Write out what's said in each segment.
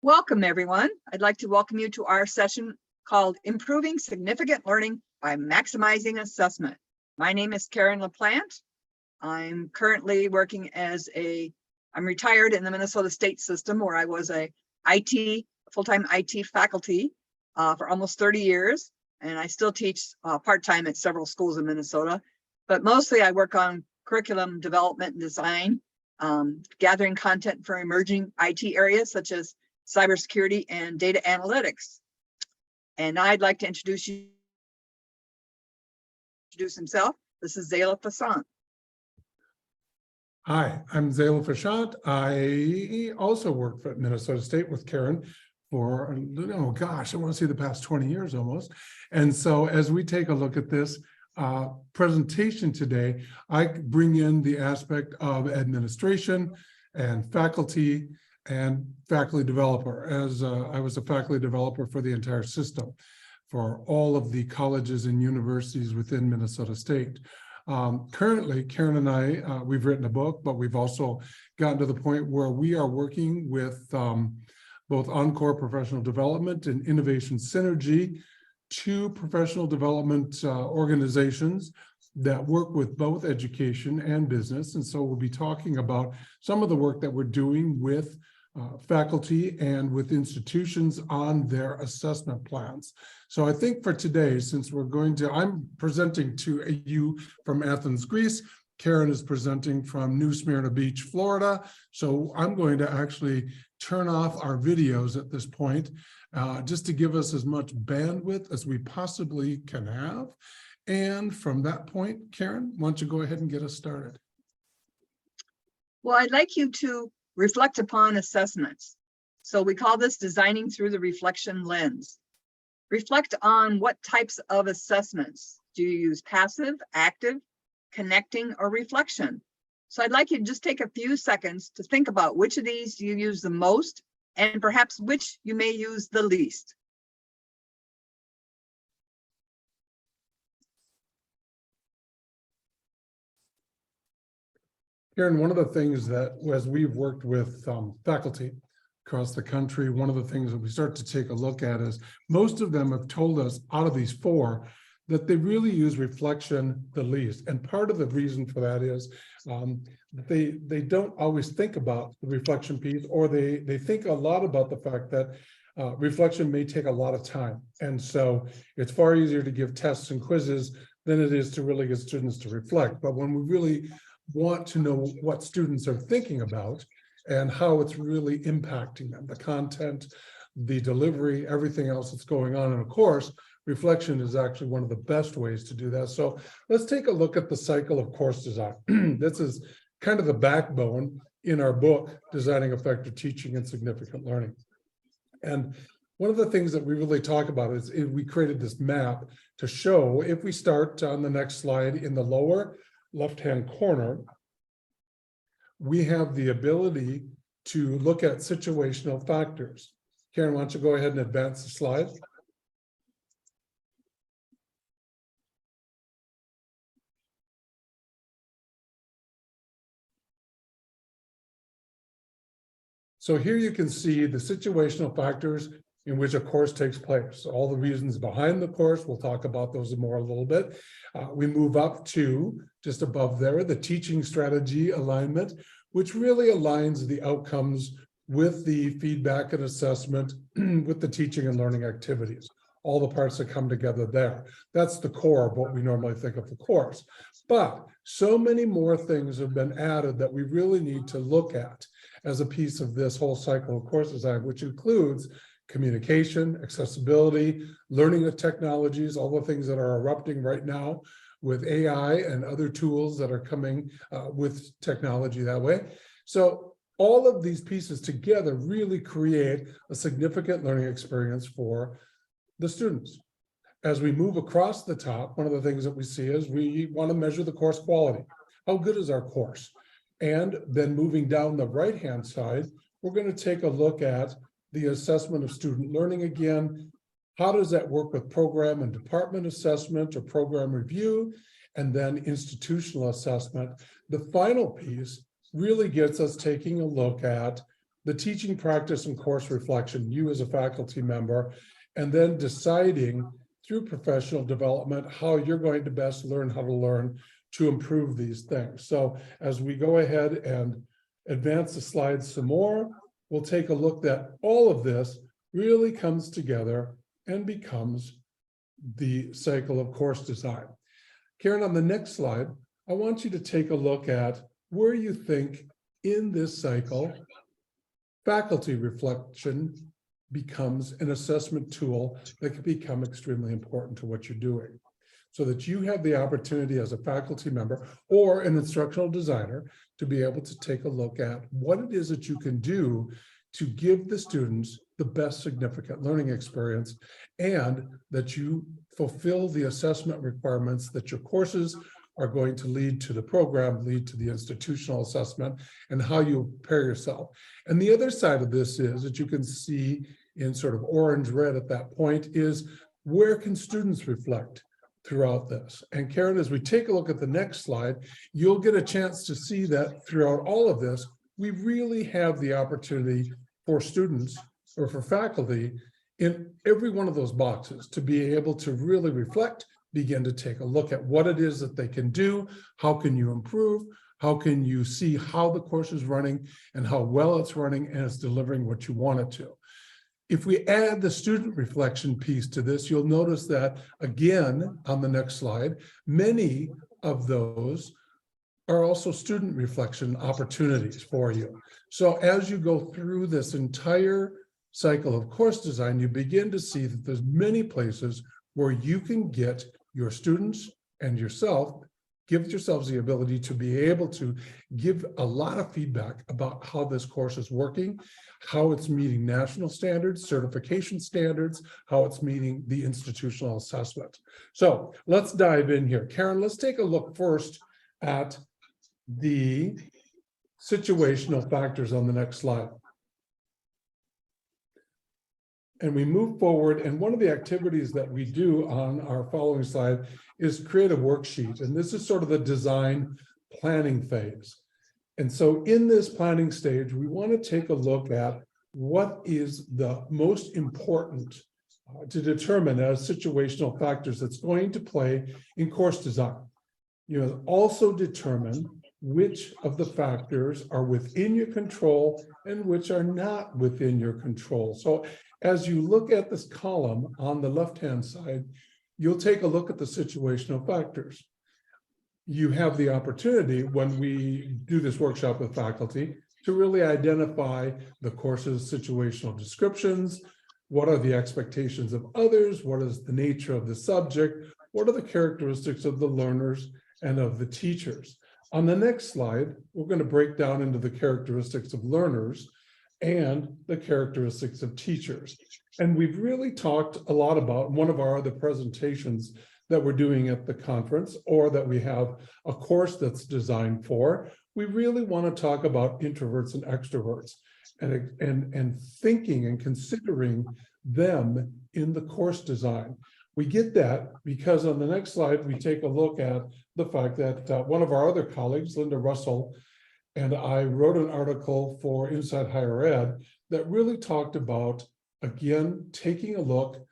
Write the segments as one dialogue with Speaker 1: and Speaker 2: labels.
Speaker 1: Welcome, everyone. I'd like to welcome you to our session called Improving Significant Learning by Maximizing Assessment. My name is Karen LaPlante. I'm currently working I'm retired in the Minnesota state system, where I was a full-time IT faculty for almost 30 years. And I still teach part-time at several schools in Minnesota, but mostly I work on curriculum development and design, gathering content for emerging IT areas such as cybersecurity and data analytics. And I'd like to introduce himself. This is Zayla Fassant.
Speaker 2: Hi, I'm Zayla Fassant. I also worked at Minnesota State with Karen for, oh gosh, I want to say the past 20 years almost. And so as we take a look at this presentation today, I bring in the aspect of administration and faculty developer, as I was a faculty developer for the entire system for all of the colleges and universities within Minnesota State. Currently, Karen and I, we've written a book, but we've also gotten to the point where we are working with both Encore Professional Development and Innovation Synergy, two professional development organizations that work with both education and business. And so we'll be talking about some of the work that we're doing with faculty and with institutions on their assessment plans. So I think for today, since I'm presenting to you from Athens, Greece, Karen is presenting from New Smyrna Beach, Florida. So I'm going to actually turn off our videos at this point, just to give us as much bandwidth as we possibly can have. And from that point, Karen, why don't you go ahead and get us started?
Speaker 1: Well, I'd like you to reflect upon assessments. So we call this designing through the reflection lens. Reflect on what types of assessments. Do you use passive, active, connecting, or reflection? So I'd like you to just take a few seconds to think about which of these you use the most and perhaps which you may use the least.
Speaker 2: Karen, one of the things that, as we've worked with faculty across the country, one of the things that we start to take a look at is most of them have told us out of these four that they really use reflection the least. And part of the reason for that is they don't always think about the reflection piece, or they think a lot about the fact that reflection may take a lot of time. And so it's far easier to give tests and quizzes than it is to really get students to reflect. But when we really want to know what students are thinking about and how it's really impacting them, the content, the delivery, everything else that's going on in a course, reflection is actually one of the best ways to do that. So let's take a look at the cycle of course design. This is kind of the backbone in our book, Designing Effective Teaching and Significant Learning. And one of the things that we really talk about is we created this map to show, if we start on the next slide in the lower left-hand corner, we have the ability to look at situational factors. Karen, why don't you go ahead and advance the slide? So here you can see the situational factors in which a course takes place. All the reasons behind the course, we'll talk about those more a little bit. We move up to just above there, the teaching strategy alignment, which really aligns the outcomes with the feedback and assessment with the teaching and learning activities, all the parts that come together there. That's the core of what we normally think of the course. But so many more things have been added that we really need to look at as a piece of this whole cycle of course design, which includes communication, accessibility, learning of technologies, all the things that are erupting right now with AI and other tools that are coming with technology that way. So all of these pieces together really create a significant learning experience for the students. As we move across the top, one of the things that we see is we want to measure the course quality. How good is our course? And then moving down the right-hand side, we're going to take a look at the assessment of student learning again. How does that work with program and department assessment or program review, and then institutional assessment? The final piece really gets us taking a look at the teaching practice and course reflection, you as a faculty member, and then deciding through professional development how you're going to best learn how to learn to improve these things. So as we go ahead and advance the slides some more, we'll take a look that all of this really comes together and becomes the cycle of course design. Karen, on the next slide, I want you to take a look at where you think in this cycle, faculty reflection becomes an assessment tool that can become extremely important to what you're doing, so that you have the opportunity as a faculty member or an instructional designer to be able to take a look at what it is that you can do to give the students the best significant learning experience, and that you fulfill the assessment requirements that your courses are going to lead to the program, lead to the institutional assessment, and how you prepare yourself. And the other side of this is that you can see in sort of orange red at that point is where can students reflect throughout this. And Karen, as we take a look at the next slide, you'll get a chance to see that throughout all of this, we really have the opportunity for students or for faculty in every one of those boxes to be able to really reflect, begin to take a look at what it is that they can do, how can you improve, how can you see how the course is running and how well it's running and it's delivering what you want it to. If we add the student reflection piece to this, you'll notice that, again, on the next slide, many of those are also student reflection opportunities for you. So as you go through this entire cycle of course design, you begin to see that there's many places where you can get your students and yourself, give yourselves the ability to be able to give a lot of feedback about how this course is working, how it's meeting national standards, certification standards, how it's meeting the institutional assessment. So let's dive in here. Karen, let's take a look first at the situational factors on the next slide. And we move forward, and one of the activities that we do on our following slide is create a worksheet. And this is sort of the design planning phase. And so in this planning stage, we want to take a look at what is the most important to determine as situational factors that's going to play in course design. You also determine which of the factors are within your control and which are not within your control. So as you look at this column on the left-hand side, you'll take a look at the situational factors. You have the opportunity when we do this workshop with faculty to really identify the course's situational descriptions. What are the expectations of others? What is the nature of the subject? What are the characteristics of the learners and of the teachers? On the next slide, we're going to break down into the characteristics of learners and the characteristics of teachers. And we've really talked a lot about one of our other presentations that we're doing at the conference, or that we have a course that's designed for. We really want to talk about introverts and extroverts and thinking and considering them in the course design. We get that because on the next slide, we take a look at the fact that one of our other colleagues, Linda Russell, and I wrote an article for Inside Higher Ed that really talked about, again, taking a look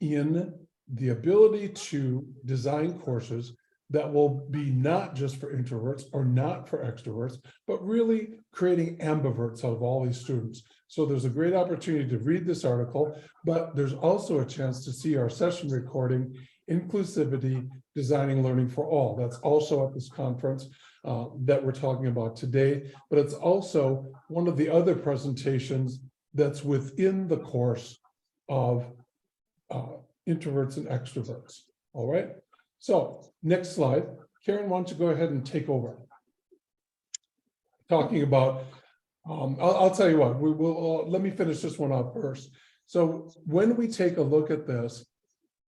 Speaker 2: in the ability to design courses that will be not just for introverts or not for extroverts, but really creating ambiverts out of all these students. So there's a great opportunity to read this article, but there's also a chance to see our session recording, Inclusivity, Designing Learning for All. That's also at this conference that we're talking about today, but it's also one of the other presentations that's within the course of introverts and extroverts. All right. So next slide. Karen, why don't you go ahead and take over? Talking about, I'll tell you what, we will, let me finish this one off first. So when we take a look at this,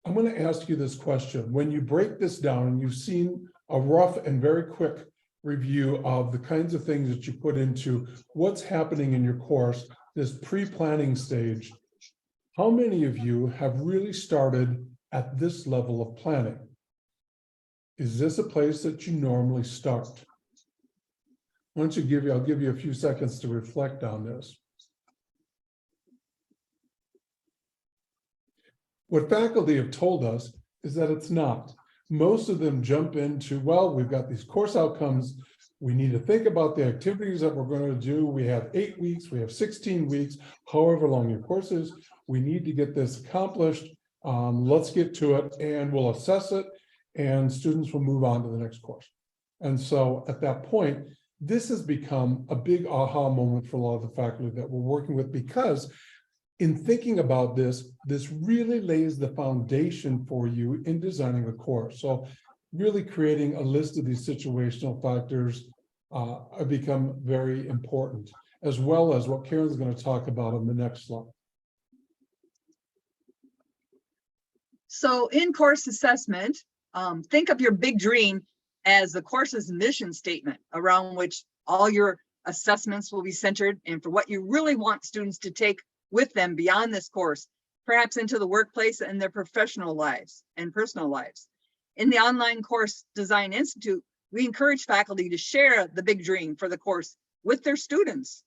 Speaker 2: I'm going to ask you this question. When you break this down and you've seen a rough and very quick review of the kinds of things that you put into what's happening in your course, this pre-planning stage, how many of you have really started at this level of planning? Is this a place that you normally start? Why don't I'll give you a few seconds to reflect on this. What faculty have told us is that it's not. Most of them jump into, well, we've got these course outcomes. We need to think about the activities that we're going to do. We have 8 weeks, we have 16 weeks, however long your course is. We need to get this accomplished. Let's get to it and we'll assess it and students will move on to the next course. And so at that point, this has become a big aha moment for a lot of the faculty that we're working with, because in thinking about this, this really lays the foundation for you in designing a course. So really creating a list of these situational factors have become very important, as well as what Karen's going to talk about on the next slide.
Speaker 1: So in course assessment, think of your big dream as the course's mission statement, around which all your assessments will be centered, and for what you really want students to take with them beyond this course, perhaps into the workplace and their professional lives and personal lives. In the Online Course Design Institute, we encourage faculty to share the big dream for the course with their students.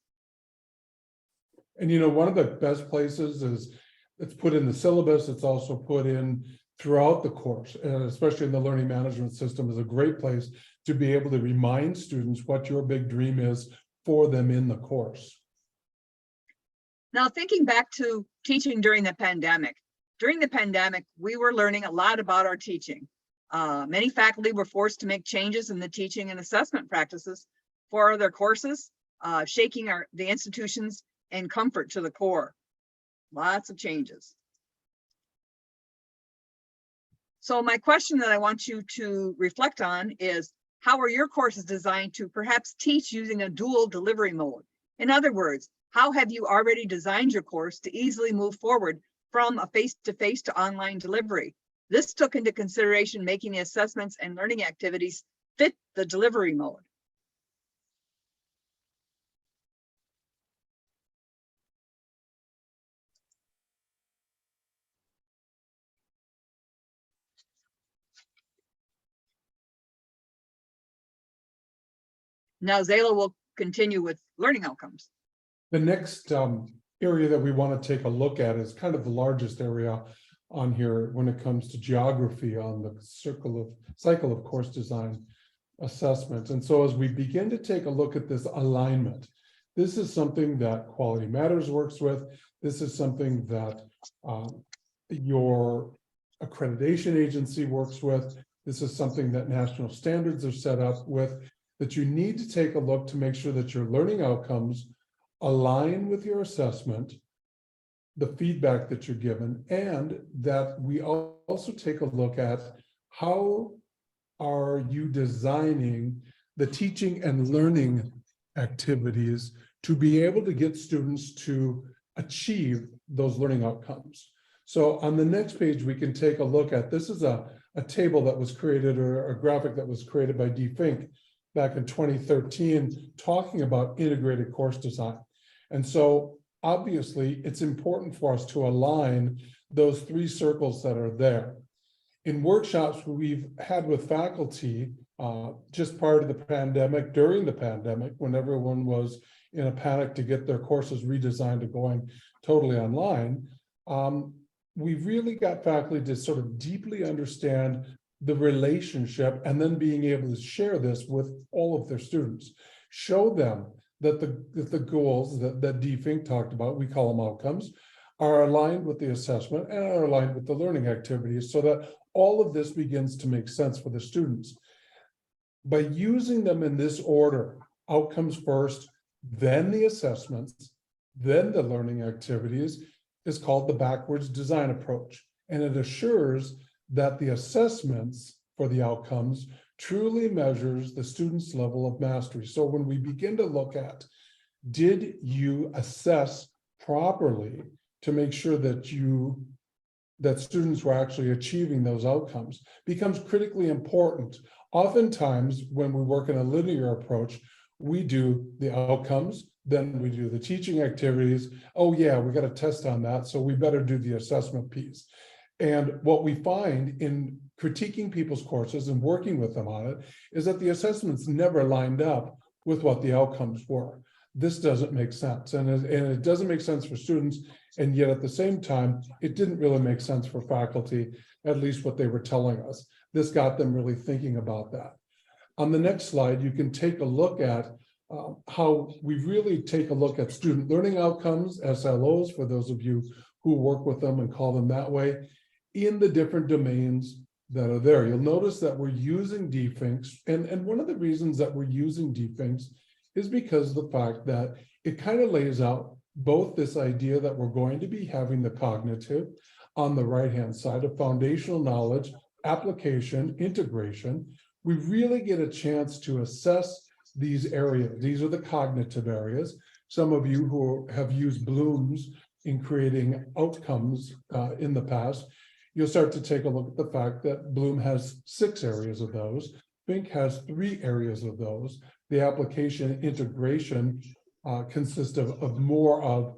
Speaker 2: And you know, one of the best places is it's put in the syllabus. It's also put in throughout the course, and especially in the learning management system is a great place to be able to remind students what your big dream is for them in the course.
Speaker 1: Now, thinking back to teaching during the pandemic, we were learning a lot about our teaching. Many faculty were forced to make changes in the teaching and assessment practices for their courses, shaking the institutions and comfort to the core. Lots of changes. So my question that I want you to reflect on is, how are your courses designed to perhaps teach using a dual delivery mode? In other words, how have you already designed your course to easily move forward from a face-to-face to online delivery? This took into consideration making the assessments and learning activities fit the delivery mode. Now Zayla will continue with learning outcomes.
Speaker 2: The next area that we want to take a look at is kind of the largest area on here when it comes to geography on the cycle of course design assessment. And so as we begin to take a look at this alignment, this is something that Quality Matters works with. This is something that your accreditation agency works with. This is something that national standards are set up with, that you need to take a look to make sure that your learning outcomes align with your assessment, the feedback that you're given, and that we also take a look at how are you designing the teaching and learning activities to be able to get students to achieve those learning outcomes. So on the next page, we can take a look at, this is a table that was created, or a graphic that was created by 𝐷 back in 2013, talking about integrated course design. And so obviously it's important for us to align those three circles that are there. In workshops we've had with faculty just prior to the pandemic, during the pandemic, when everyone was in a panic to get their courses redesigned to going totally online, we really got faculty to sort of deeply understand the relationship, and then being able to share this with all of their students, show them that the goals that 𝐷 talked about, we call them outcomes, are aligned with the assessment and are aligned with the learning activities, so that all of this begins to make sense for the students. By using them in this order, outcomes first, then the assessments, then the learning activities, is called the backwards design approach. And it assures that the assessments for the outcomes truly measures the student's level of mastery. So when we begin to look at, did you assess properly to make sure that students were actually achieving those outcomes, becomes critically important. Oftentimes, when we work in a linear approach, we do the outcomes, then we do the teaching activities. Oh yeah, we got a test on that, so we better do the assessment piece. And what we find in critiquing people's courses and working with them on it is that the assessments never lined up with what the outcomes were. This doesn't make sense. And it doesn't make sense for students. And yet at the same time, it didn't really make sense for faculty, at least what they were telling us. This got them really thinking about that. On the next slide, you can take a look at how we really take a look at student learning outcomes, SLOs, for those of you who work with them and call them that way, in the different domains that are there. You'll notice that we're using DFINCS, and one of the reasons that we're using DFINCS is because of the fact that it kind of lays out both this idea that we're going to be having the cognitive on the right-hand side of foundational knowledge, application, integration. We really get a chance to assess these areas. These are the cognitive areas. Some of you who have used Bloom's in creating outcomes in the past, you'll start to take a look at the fact that Bloom has 6 areas of those. FINC has 3 areas of those. The application integration consists of more of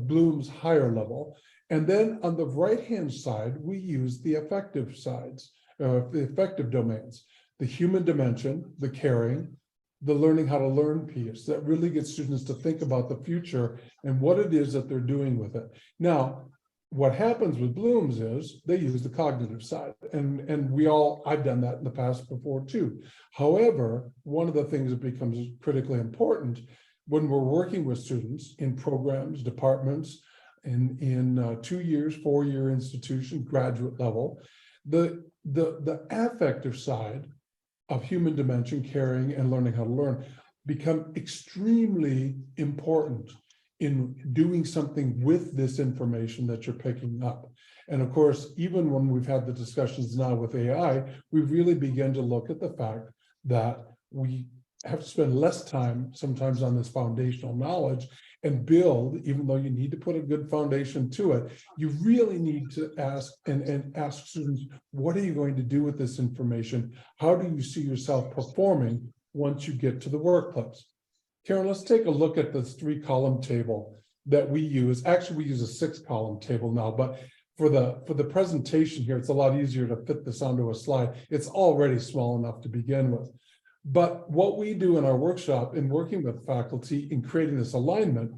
Speaker 2: Bloom's higher level. And then on the right-hand side, we use the affective sides, the affective domains, the human dimension, the caring, the learning how to learn piece that really gets students to think about the future and what it is that they're doing with it. Now, what happens with Bloom's is they use the cognitive side, and I've done that in the past before too. However, one of the things that becomes critically important when we're working with students in programs, departments, in 2 years, 4-year institution, graduate level, the affective side of human dimension, caring, and learning how to learn become extremely important in doing something with this information that you're picking up. And of course, even when we've had the discussions now with AI, we really begin to look at the fact that we have to spend less time sometimes on this foundational knowledge and build, even though you need to put a good foundation to it, you really need to ask and ask students, what are you going to do with this information? How do you see yourself performing once you get to the workplace? Karen, let's take a look at this 3-column table that we use. Actually, we use a 6-column table now, but for the presentation here, it's a lot easier to fit this onto a slide. It's already small enough to begin with. But what we do in our workshop in working with faculty in creating this alignment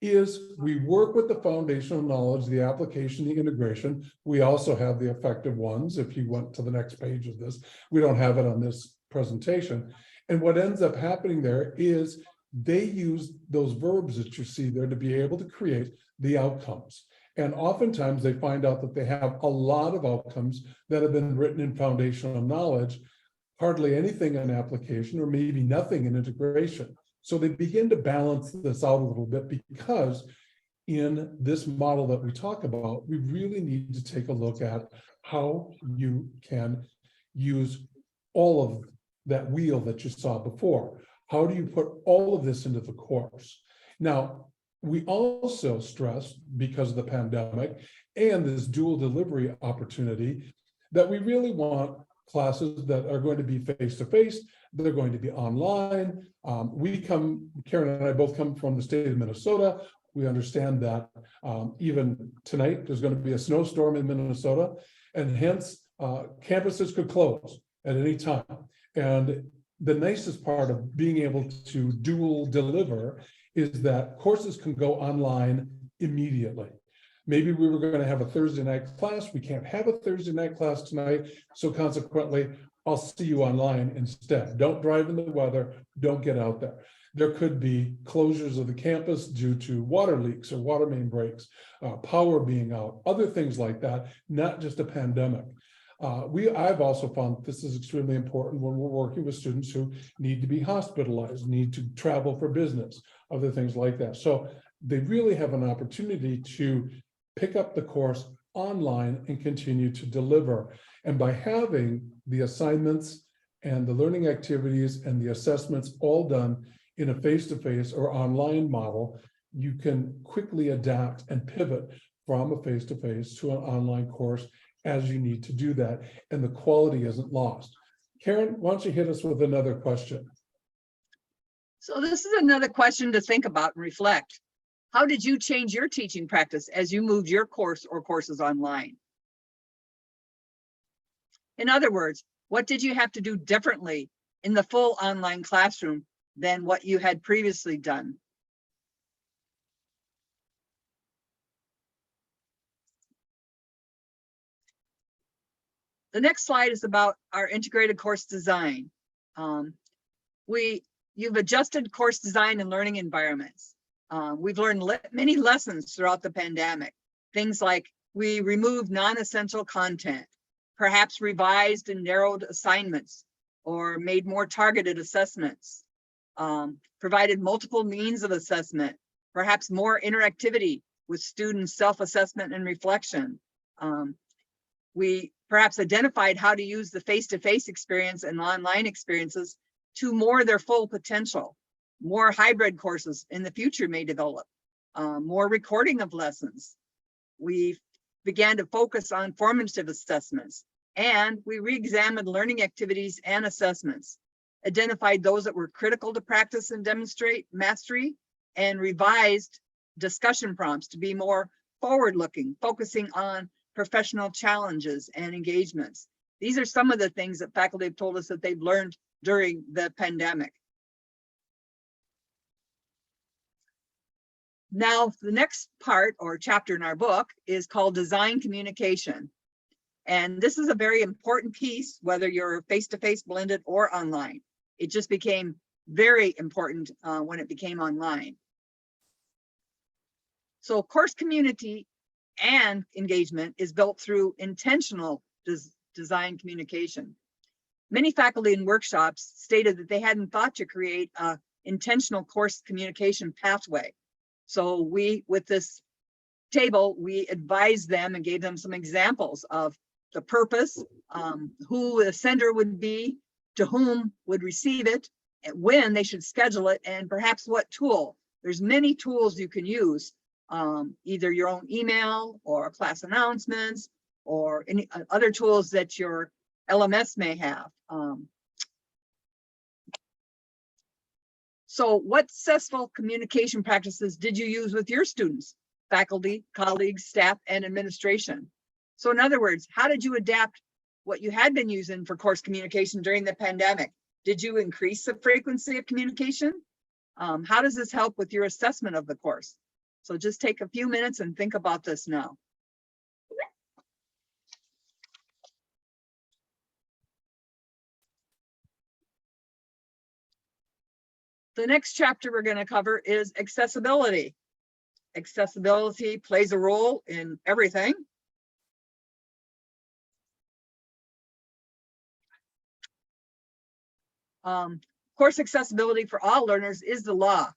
Speaker 2: is we work with the foundational knowledge, the application, the integration. We also have the effective ones. If you went to the next page of this, we don't have it on this presentation. And what ends up happening there is they use those verbs that you see there to be able to create the outcomes. And oftentimes they find out that they have a lot of outcomes that have been written in foundational knowledge, hardly anything in application, or maybe nothing in integration. So they begin to balance this out a little bit, because in this model that we talk about, we really need to take a look at how you can use all of that wheel that you saw before. How do you put all of this into the course? Now, we also stress, because of the pandemic and this dual delivery opportunity, that we really want classes that are going to be face-to-face, they're going to be online. Karen and I both come from the state of Minnesota. We understand that even tonight, there's going to be a snowstorm in Minnesota, and hence campuses could close at any time. And the nicest part of being able to dual deliver is that courses can go online immediately. Maybe we were going to have a Thursday night class. We can't have a Thursday night class tonight. So consequently, I'll see you online instead. Don't drive in the weather. Don't get out there. There could be closures of the campus due to water leaks or water main breaks, power being out, other things like that, not just a pandemic. I've also found this is extremely important when we're working with students who need to be hospitalized, need to travel for business, other things like that. So they really have an opportunity to pick up the course online and continue to deliver. And by having the assignments and the learning activities and the assessments all done in a face-to-face or online model, you can quickly adapt and pivot from a face-to-face to an online course as you need to do that, and the quality isn't lost. Karen, why don't you hit us with another question?
Speaker 1: So this is another question to think about and reflect. How did you change your teaching practice as you moved your course or courses online? In other words, what did you have to do differently in the full online classroom than what you had previously done. The next slide is about our integrated course design. You've adjusted course design and learning environments. We've learned many lessons throughout the pandemic. Things like we removed non-essential content, perhaps revised and narrowed assignments, or made more targeted assessments, provided multiple means of assessment, perhaps more interactivity with students' self-assessment and reflection. We perhaps identified how to use the face-to-face experience and online experiences to more their full potential. More hybrid courses in the future may develop, more recording of lessons. We began to focus on formative assessments, and we re-examined learning activities and assessments, identified those that were critical to practice and demonstrate mastery, and revised discussion prompts to be more forward-looking, focusing on professional challenges and engagements. These are some of the things that faculty have told us that they've learned during the pandemic. Now, the next part or chapter in our book is called Design Communication. And this is a very important piece, whether you're face-to-face, blended, or online. It just became very important when it became online. So course community and engagement is built through intentional design communication. Many faculty in workshops stated that they hadn't thought to create an intentional course communication pathway. So with this table, we advised them and gave them some examples of the purpose, who the sender would be, to whom would receive it, and when they should schedule it, and perhaps what tool. There's many tools you can use, either your own email or class announcements or any other tools that your LMS may have. So what successful communication practices did you use with your students, faculty, colleagues, staff, and administration? So in other words, how did you adapt what you had been using for course communication during the pandemic? Did you increase the frequency of communication? How does this help with your assessment of the course? So just take a few minutes and think about this now. The next chapter we're going to cover is accessibility. Accessibility plays a role in everything. Course accessibility for all learners is the law.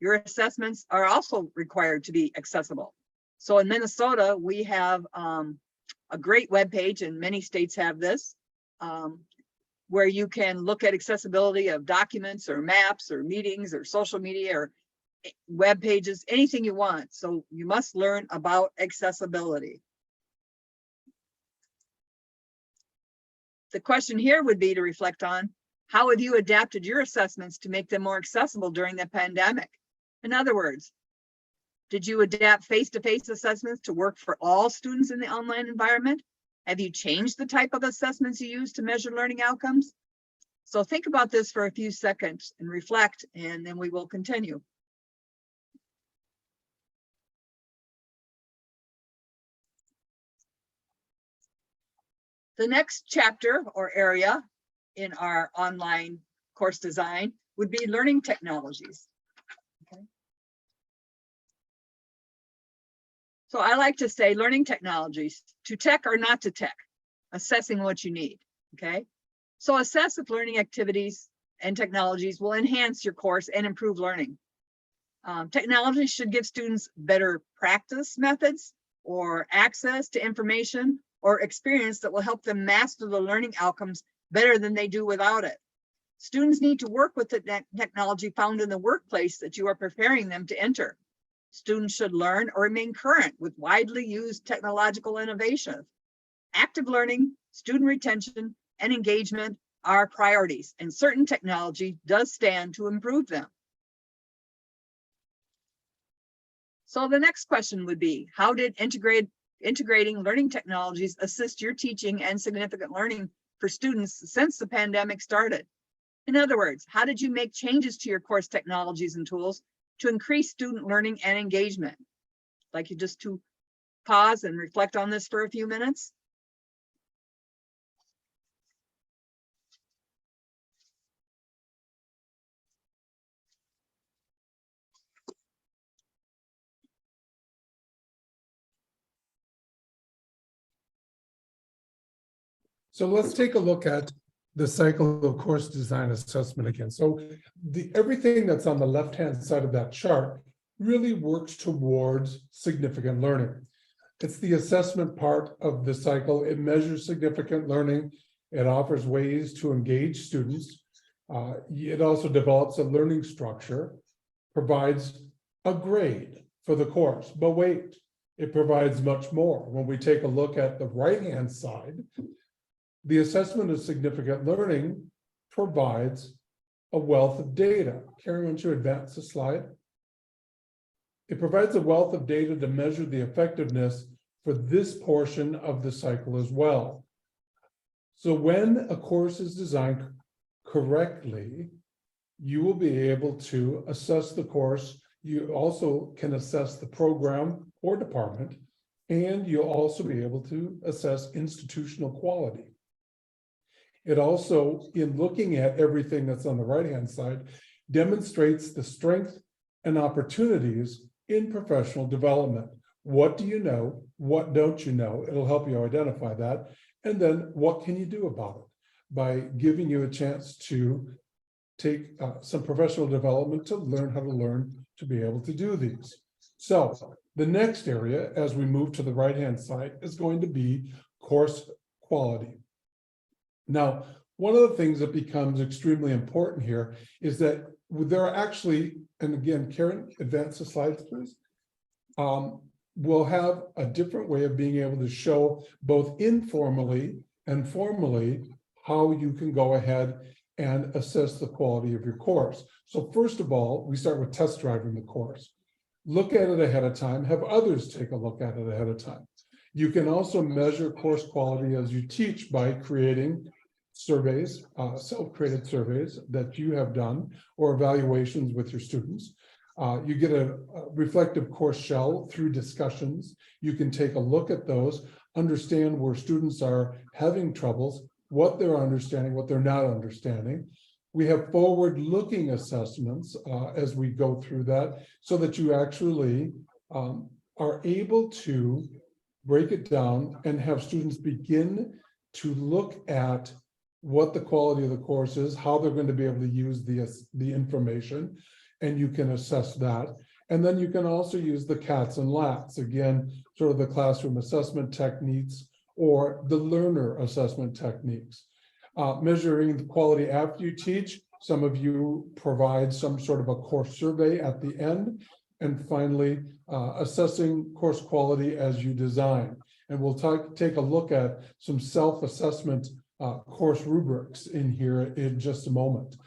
Speaker 1: Your assessments are also required to be accessible. So in Minnesota, we have a great webpage, and many states have this, where you can look at accessibility of documents or maps or meetings or social media or web pages, anything you want. So you must learn about accessibility. The question here would be to reflect on, how have you adapted your assessments to make them more accessible during the pandemic? In other words, did you adapt face-to-face assessments to work for all students in the online environment? Have you changed the type of assessments you use to measure learning outcomes? So think about this for a few seconds and reflect, and then we will continue. The next chapter or area in our online course design would be learning technologies. Okay. So I like to say learning technologies, to tech or not to tech, assessing what you need, okay? So assess if learning activities and technologies will enhance your course and improve learning. Technology should give students better practice methods or access to information or experience that will help them master the learning outcomes better than they do without it. Students need to work with the technology found in the workplace that you are preparing them to enter. Students should learn or remain current with widely used technological innovation. Active learning, student retention, and engagement are priorities, and certain technology does stand to improve them. So the next question would be, how did integrating learning technologies assist your teaching and significant learning for students since the pandemic started? In other words, how did you make changes to your course technologies and tools to increase student learning and engagement? I'd like you just to pause and reflect on this for a few minutes.
Speaker 2: So let's take a look at the cycle of course design assessment again. So everything that's on the left-hand side of that chart really works towards significant learning. It's the assessment part of the cycle. It measures significant learning. It offers ways to engage students. It also develops a learning structure, provides a grade for the course. But wait, it provides much more. When we take a look at the right-hand side, the assessment of significant learning provides a wealth of data. Karen, why don't you advance the slide? It provides a wealth of data to measure the effectiveness for this portion of the cycle as well. So when a course is designed correctly, you will be able to assess the course. You also can assess the program or department, and you'll also be able to assess institutional quality. It also, in looking at everything that's on the right-hand side, demonstrates the strength and opportunities in professional development. What do you know? What don't you know? It'll help you identify that. And then what can you do about it? By giving you a chance to take some professional development to learn how to learn to be able to do these. So the next area, as we move to the right-hand side, is going to be course quality. Now, one of the things that becomes extremely important here is that there are actually, and again, Karen, advance the slides, please. We'll have a different way of being able to show both informally and formally how you can go ahead and assess the quality of your course. So first of all, we start with test driving the course. Look at it ahead of time, have others take a look at it ahead of time. You can also measure course quality as you teach by creating surveys, self-created surveys that you have done, or evaluations with your students. You get a reflective course shell through discussions. You can take a look at those, understand where students are having troubles, what they're understanding, what they're not understanding. We have forward-looking assessments as we go through that, so that you actually are able to break it down and have students begin to look at what the quality of the course is, how they're going to be able to use the information, and you can assess that. And then you can also use the CATs and LATs, again, sort of the classroom assessment techniques or the learner assessment techniques. Measuring the quality after you teach. Some of you provide some sort of a course survey at the end. And finally, assessing course quality as you design. And we'll take a look at some self-assessment course rubrics in here in just a moment.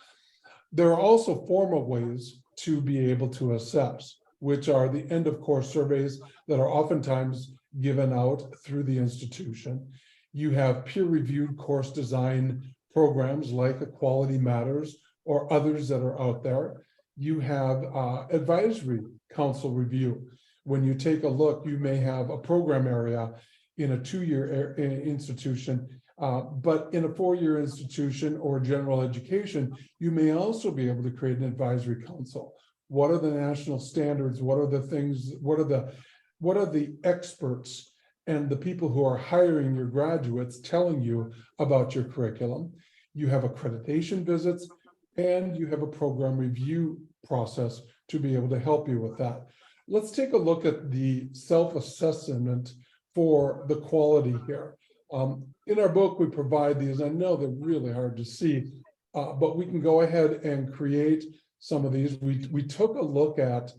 Speaker 2: There are also formal ways to be able to assess, which are the end of course surveys that are oftentimes given out through the institution. You have peer-reviewed course design programs like Equality Matters or others that are out there. You have advisory council review. When you take a look, you may have a program area in a 2-year institution, but in a 4-year institution or general education, you may also be able to create an advisory council. What are the national standards? What are the things? What are the experts and the people who are hiring your graduates telling you about your curriculum? You have accreditation visits, and you have a program review process to be able to help you with that. Let's take a look at the self-assessment for the quality here. In our book, we provide these. I know they're really hard to see, but we can go ahead and create some of these. We took a look at,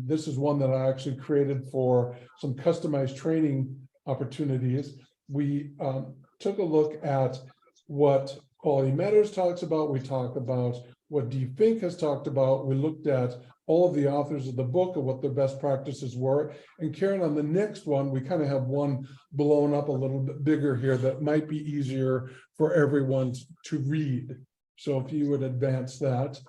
Speaker 2: this is one that I actually created for some customized training opportunities. We took a look at what Quality Matters talks about. We talked about what 𝐷_FINK has talked about. We looked at all of the authors of the book and what their best practices were. And Karen, on the next one, we kind of have one blown up a little bit bigger here that might be easier for everyone to read. So if you would advance that,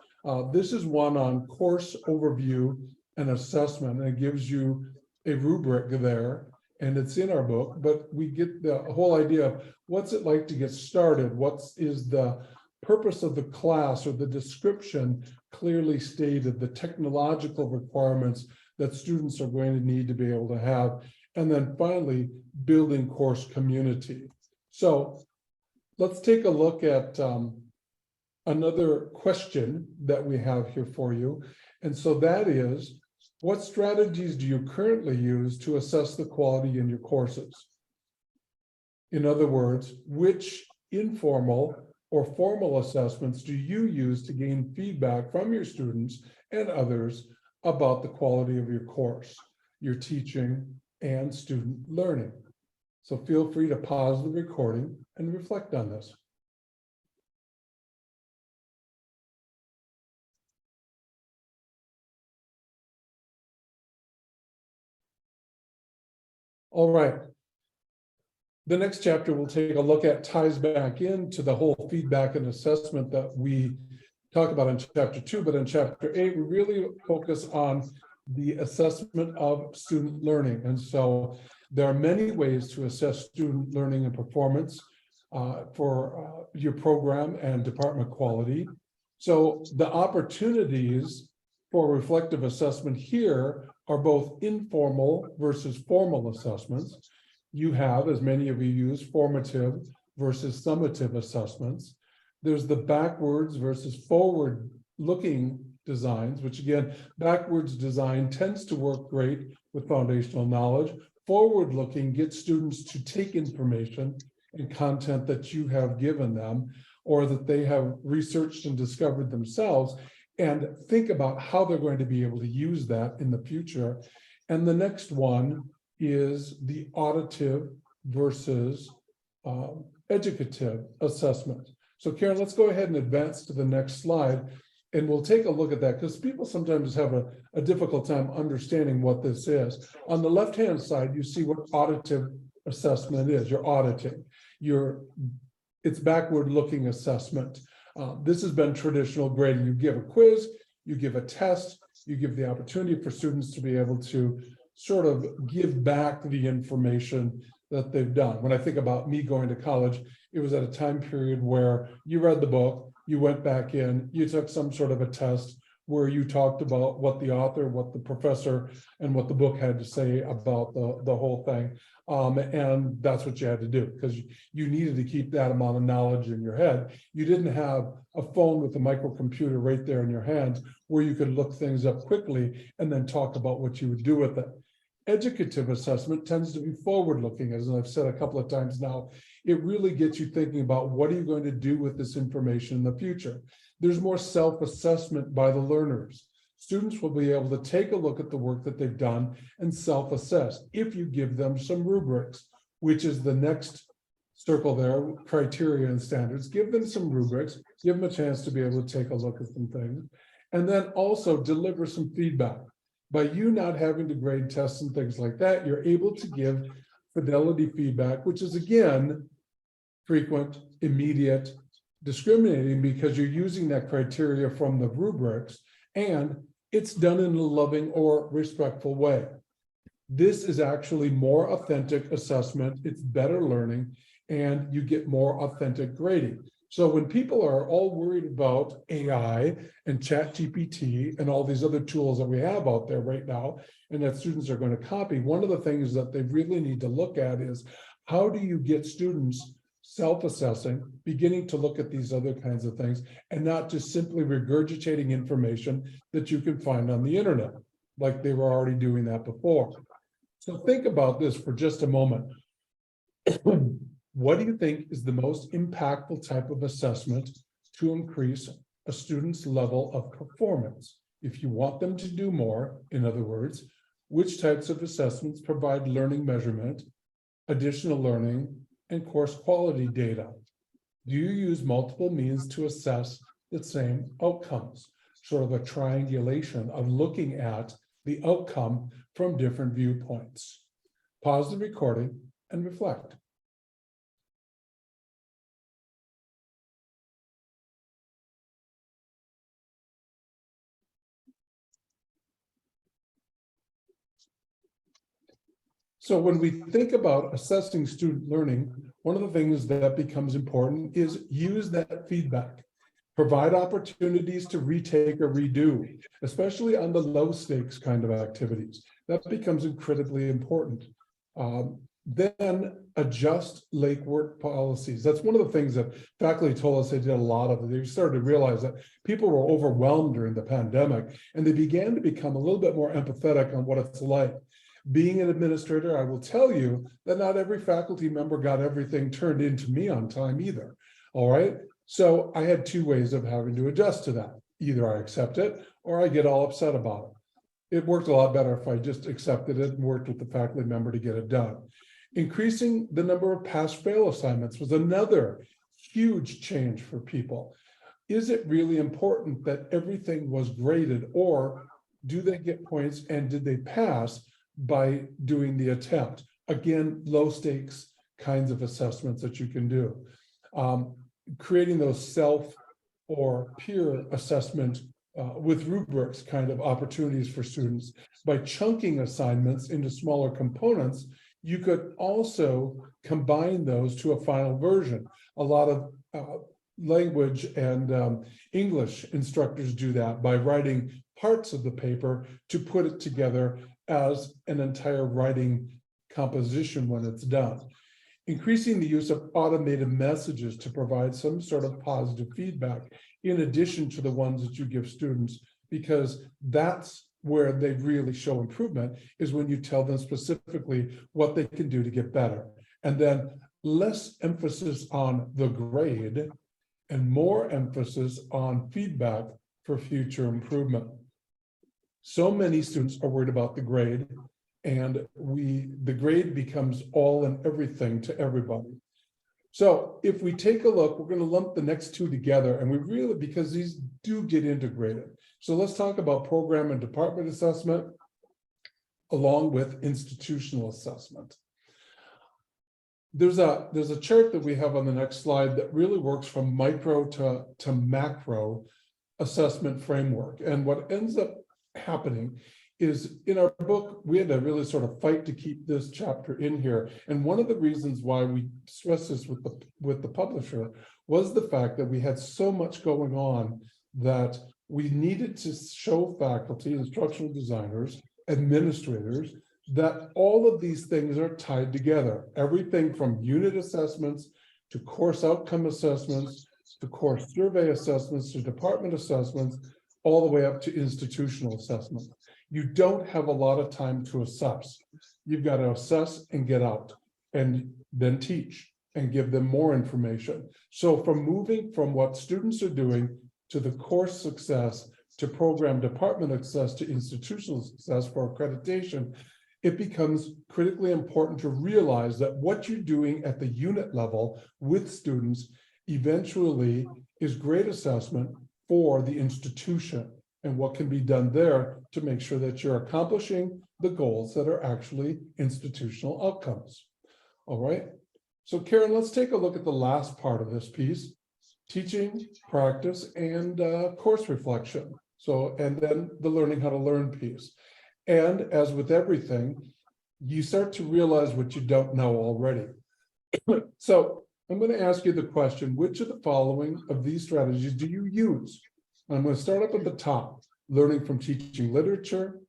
Speaker 2: this is one on course overview and assessment, and it gives you a rubric there, and it's in our book, but we get the whole idea of what's it like to get started, what is the purpose of the class, or the description clearly stated, the technological requirements that students are going to need to be able to have, and then finally building course community. So let's take a look at another question that we have here for you. And so that is, what strategies do you currently use to assess the quality in your courses? In other words, which informal or formal assessments do you use to gain feedback from your students and others about the quality of your course, your teaching, and student learning? So feel free to pause the recording and reflect on this. All right. The next chapter we'll take a look at ties back into the whole feedback and assessment that we talk about in chapter 2, but in chapter 8, we really focus on the assessment of student learning. And so there are many ways to assess student learning and performance for your program and department quality. So the opportunities for reflective assessment here are both informal versus formal assessments. You have, as many of you use, formative versus summative assessments. There's the backwards versus forward looking designs, which again, backwards design tends to work great with foundational knowledge. Forward looking gets students to take information and content that you have given them, or that they have researched and discovered themselves, and think about how they're going to be able to use that in the future. And the next one is the auditive versus educative assessment. So Karen, let's go ahead and advance to the next slide, and we'll take a look at that, because people sometimes have a difficult time understanding what this is. On the left-hand side, you see what auditive assessment is. You're auditing. It's backward-looking assessment. This has been traditional grading. You give a quiz, you give a test, you give the opportunity for students to be able to sort of give back the information that they've done. When I think about me going to college, it was at a time period where you read the book, you went back in, you took some sort of a test where you talked about what the author, what the professor, and what the book had to say about the whole thing. And that's what you had to do, because you needed to keep that amount of knowledge in your head. You didn't have a phone with a microcomputer right there in your hand where you could look things up quickly and then talk about what you would do with it. Educative assessment tends to be forward-looking, as I've said a couple of times now. It really gets you thinking about what are you going to do with this information in the future. There's more self-assessment by the learners. Students will be able to take a look at the work that they've done and self-assess if you give them some rubrics, which is the next circle there, criteria and standards. Give them some rubrics, give them a chance to be able to take a look at some things, and then also deliver some feedback. By you not having to grade tests and things like that, you're able to give fidelity feedback, which is again, frequent, immediate, discriminating, because you're using that criteria from the rubrics, and it's done in a loving or respectful way. This is actually more authentic assessment, it's better learning, and you get more authentic grading. So when people are all worried about AI and ChatGPT and all these other tools that we have out there right now, and that students are going to copy, one of the things that they really need to look at is, how do you get students self-assessing, beginning to look at these other kinds of things, and not just simply regurgitating information that you can find on the internet, like they were already doing that before. So think about this for just a moment. What do you think is the most impactful type of assessment to increase a student's level of performance? If you want them to do more, in other words, which types of assessments provide learning measurement, additional learning, and course quality data? Do you use multiple means to assess the same outcomes? Sort of a triangulation of looking at the outcome from different viewpoints. Pause the recording and reflect. So when we think about assessing student learning, one of the things that becomes important is use that feedback. Provide opportunities to retake or redo, especially on the low stakes kind of activities. That becomes incredibly important. Then adjust late work policies. That's one of the things that faculty told us they did a lot of. They started to realize that people were overwhelmed during the pandemic, and they began to become a little bit more empathetic on what it's like. Being an administrator, I will tell you that not every faculty member got everything turned into me on time either. All right. So I had two ways of having to adjust to that. Either I accept it or I get all upset about it. It worked a lot better if I just accepted it and worked with the faculty member to get it done. Increasing the number of pass-fail assignments was another huge change for people. Is it really important that everything was graded, or do they get points and did they pass by doing the attempt? Again, low stakes kinds of assessments that you can do. Creating those self or peer assessment with rubrics kind of opportunities for students. By chunking assignments into smaller components, you could also combine those to a final version. A lot of language and English instructors do that by writing parts of the paper to put it together as an entire writing composition when it's done. Increasing the use of automated messages to provide some sort of positive feedback in addition to the ones that you give students, because that's where they really show improvement, is when you tell them specifically what they can do to get better. And then less emphasis on the grade and more emphasis on feedback for future improvement. So many students are worried about the grade, and the grade becomes all and everything to everybody. So if we take a look, we're going to lump the next two together, and we really, because these do get integrated. So let's talk about program and department assessment along with institutional assessment. There's a chart that we have on the next slide that really works from micro to macro assessment framework. And what ends up happening is, in our book, we had to really sort of fight to keep this chapter in here. And one of the reasons why we stressed this with the publisher was the fact that we had so much going on that we needed to show faculty, instructional designers, administrators, that all of these things are tied together. Everything from unit assessments to course outcome assessments to course survey assessments to department assessments, all the way up to institutional assessment. You don't have a lot of time to assess. You've got to assess and get out, and then teach and give them more information. So from moving from what students are doing to the course success, to program department success, to institutional success for accreditation, it becomes critically important to realize that what you're doing at the unit level with students eventually is grade assessment for the institution, and what can be done there to make sure that you're accomplishing the goals that are actually institutional outcomes. All right. So Karen, let's take a look at the last part of this piece: teaching, practice, and course reflection. So, and then the learning how to learn piece. And as with everything, you start to realize what you don't know already. So I'm going to ask you the question: which of the following of these strategies do you use? I'm going to start up at the top. Learning from teaching literature.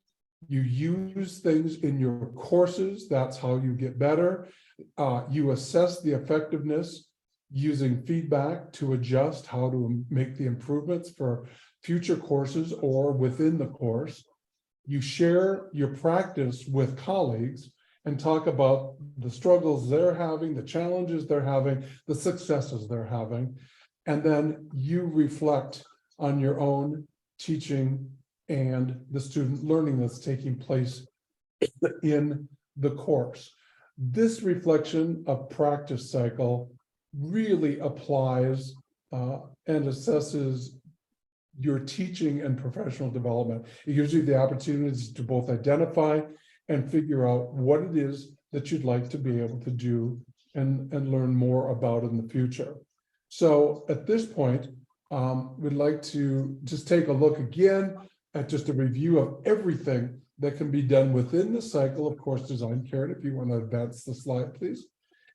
Speaker 2: You use things in your courses. That's how you get better. You assess the effectiveness using feedback to adjust how to make the improvements for future courses or within the course. You share your practice with colleagues and talk about the struggles they're having, the challenges they're having, the successes they're having. And then you reflect on your own teaching and the student learning that's taking place in the course. This reflection of practice cycle really applies and assesses your teaching and professional development. It gives you the opportunities to both identify and figure out what it is that you'd like to be able to do and learn more about in the future. So at this point, we'd like to just take a look again at just a review of everything that can be done within the cycle of course design. Karen, if you want to advance the slide, please.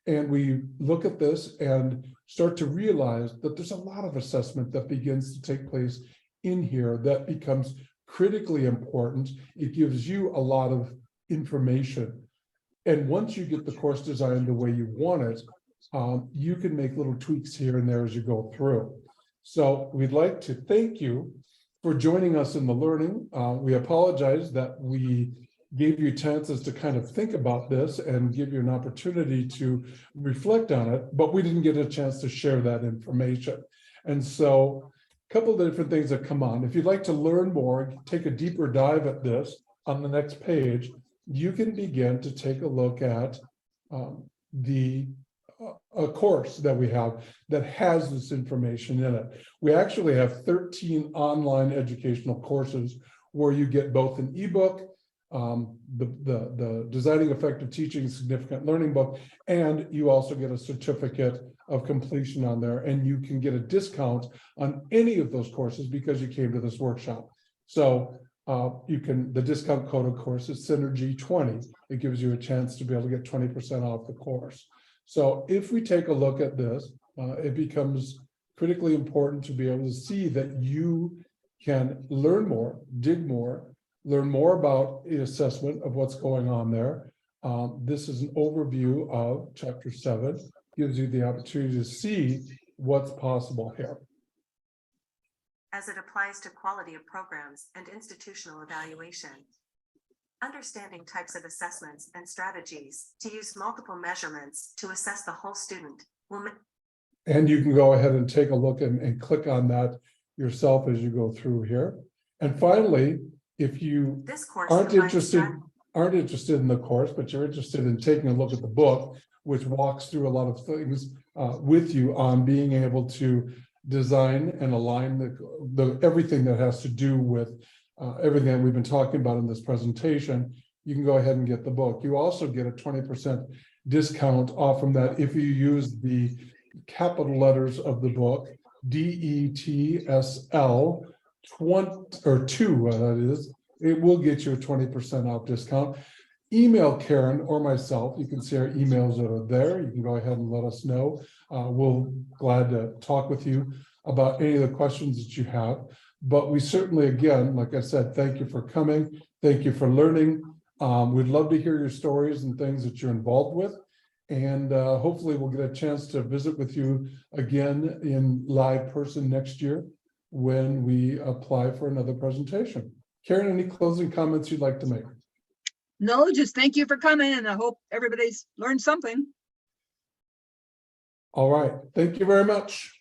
Speaker 2: And we look at this and start to realize that there's a lot of assessment that begins to take place in here that becomes critically important. It gives you a lot of information. And once you get the course designed the way you want it, you can make little tweaks here and there as you go through. So we'd like to thank you for joining us in the learning. We apologize that we gave you chances to kind of think about this and give you an opportunity to reflect on it, but we didn't get a chance to share that information. And so a couple of different things that come on. If you'd like to learn more, take a deeper dive at this on the next page, you can begin to take a look at a course that we have that has this information in it. We actually have 13 online educational courses where you get both an ebook, the Designing Effective Teaching Significant Learning book, and you also get a certificate of completion on there, and you can get a discount on any of those courses because you came to this workshop. So the discount code, of course, is Synergy20. It gives you a chance to be able to get 20% off the course. So if we take a look at this, it becomes critically important to be able to see that you can learn more, dig more, learn more about the assessment of what's going on there. This is an overview of Chapter 7, gives you the opportunity to see what's possible here.
Speaker 3: As it applies to quality of programs and institutional evaluation. Understanding types of assessments and strategies to use multiple measurements to assess the whole student will.
Speaker 2: And you can go ahead and take a look and click on that yourself as you go through here. And finally, if you aren't interested in the course, but you're interested in taking a look at the book, which walks through a lot of things with you on being able to design and align the everything that has to do with everything that we've been talking about in this presentation, you can go ahead and get the book. You also get a 20% discount off from that if you use the capital letters of the book, DETSL 20 or 2, that is. It will get you a 20% off discount. Email Karen or myself. You can see our emails that are there. You can go ahead and let us know. We'll glad to talk with you about any of the questions that you have. But we certainly, again, like I said, thank you for coming. Thank you for learning. We'd love to hear your stories and things that you're involved with. And hopefully we'll get a chance to visit with you again in live person next year when we apply for another presentation. Karen, any closing comments you'd like to make?
Speaker 1: No, just thank you for coming, and I hope everybody's learned something.
Speaker 2: All right. Thank you very much.